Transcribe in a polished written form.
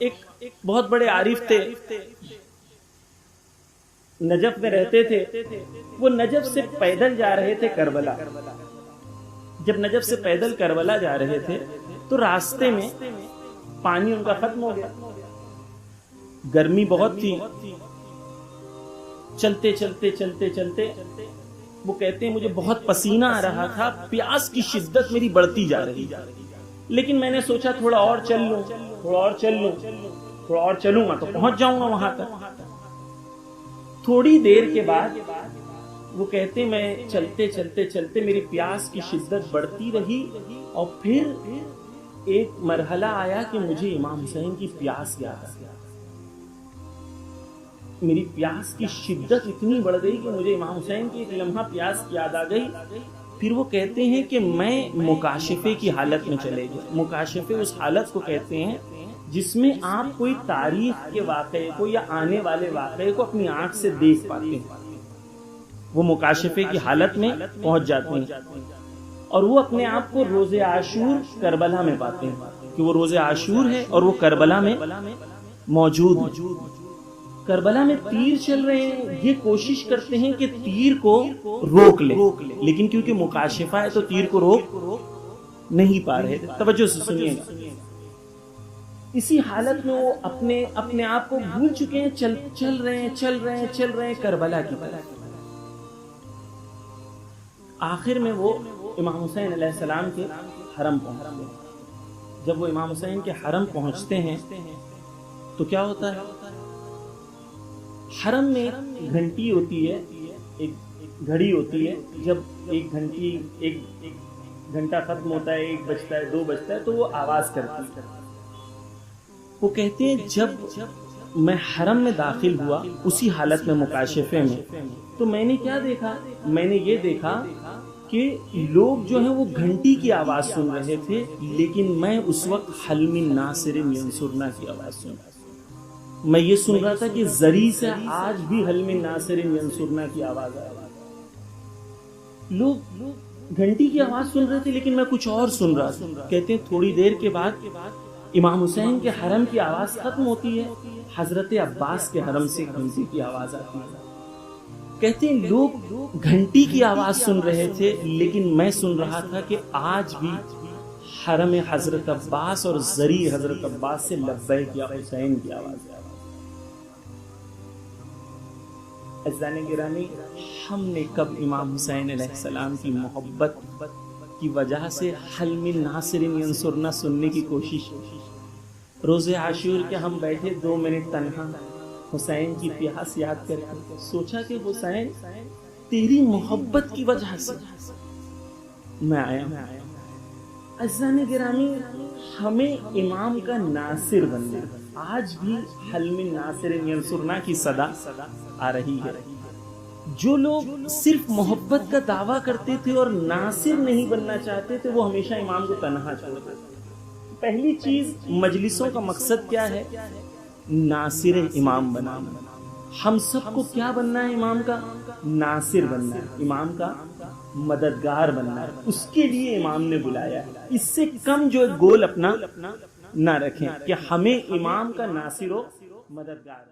ایک بہت بڑے عارف تھے، نجف میں رہتے تھے. وہ نجف سے پیدل جا رہے تھے کربلا. جب نجف سے پیدل کربلا جا رہے تھے تو راستے میں پانی ان کا ختم ہو گیا. گرمی بہت تھی. چلتے چلتے چلتے چلتے وہ کہتے ہیں مجھے بہت پسینہ آ رہا تھا، پیاس کی شدت میری بڑھتی جا رہی، لیکن میں نے سوچا تھوڑا اور چل لوں، تھوڑا اور چل لوں، تھوڑا اور چلوں گا تو پہنچ جاؤں گا وہاں تک. تھوڑی دیر کے بعد وہ کہتے میں چلتے چلتے چلتے میری پیاس کی شدت بڑھتی رہی، اور پھر ایک مرحلہ آیا کہ مجھے امام حسین کی پیاس یاد آ گیا. میری پیاس کی شدت اتنی بڑھ گئی کہ مجھے امام حسین کی ایک لمحہ پیاس یاد آ گئی. پھر وہ کہتے ہیں کہ میں مکاشفے کی حالت میں چلے گئے. مکاشفے اس حالت کو کہتے ہیں جس میں آپ کوئی تاریخ کے واقعے کو یا آنے والے واقعے کو اپنی آنکھ سے دیکھ پاتے ہیں. وہ مکاشفے کی حالت میں پہنچ جاتے ہیں اور وہ اپنے آپ کو روز عاشور کربلا میں پاتے ہیں کہ وہ روز عاشور ہے اور وہ کربلا میں موجود ہے. کربلا میں تیر چل رہے ہیں، یہ کوشش کرتے ہیں کہ تیر کو روک لیں، لیکن کیونکہ مکاشفہ ہے تو تیر کو روک نہیں پا رہے. توجہ سے سنیے گا. اسی حالت میں وہ اپنے آپ کو بھول چکے ہیں، چل رہے ہیں کربلا کی طرف. آخر میں وہ امام حسین علیہ السلام کے حرم پہنچتے ہیں. جب وہ امام حسین کے حرم پہنچتے ہیں تو کیا ہوتا ہے؟ حرم میں ایک گھنٹی ہوتی ہے، ایک گھڑی ہوتی ہے. جب ایک گھنٹہ ختم ہوتا ہے، 1 بجتا ہے، 2 بجتا ہے تو وہ آواز کرتی ہے. وہ کہتے ہیں جب میں حرم میں داخل ہوا اسی حالت میں مکاشفے میں، تو میں نے کیا دیکھا؟ میں نے یہ دیکھا کہ لوگ جو ہیں وہ گھنٹی کی آواز سن رہے تھے، لیکن میں اس وقت حل من ناصر ینصرنا کی آواز سن رہا تھا. میں یہ سن رہا تھا کہ زری سے آج بھی حل من ناصر ینصرنا کی آواز آ رہی. لوگ گھنٹی کی آواز سن رہے تھے لیکن میں کچھ اور سن رہا تھا. کہتے ہیں تھوڑی دیر کے بعد امام حسین کے حرم کی آواز ختم ہوتی ہے، حضرت عباس کے حرم سے گھنٹی کی آواز آتی ہے. کہتے ہیں لوگ گھنٹی کی آواز سن رہے تھے لیکن میں سن رہا تھا کہ آج بھی حرم حضرت عباس اور زری حضرت عباس سے لبیک یا حسین کی آواز ہے. عزیزان گرامی، ہم نے کب امام حسین علیہ السلام کی محبت کی وجہ سے حل من ناصر ینصرنا سننے کی کوشش؟ روز عاشور کے ہم بیٹھے 2 منٹ تنہا حسین کی پیاس یاد کر کے سوچا کہ حسین تیری محبت کی وجہ سے میں آیا ہوں. عزیزان گرامی، ہمیں امام کا ناصر بننا. آج بھی حل من ناصر ینصرنا کی صدا آ رہی ہے. جو لوگ صرف محبت کا دعویٰ کرتے تھے اور ناصر نہیں بننا چاہتے تھے وہ ہمیشہ امام کو تنہا چھوڑتے تھے. پہلی چیز، مجلسوں کا مقصد کیا ہے؟ ناصر امام بنانا. ہم سب کو کیا بننا ہے؟ امام کا ناصر بننا ہے، امام کا مددگار بننا ہے. اس کے لیے امام نے بلایا ہے. اس سے کم جو گول اپنا نہ رکھیں کہ ہمیں امام کا ناصر و مددگار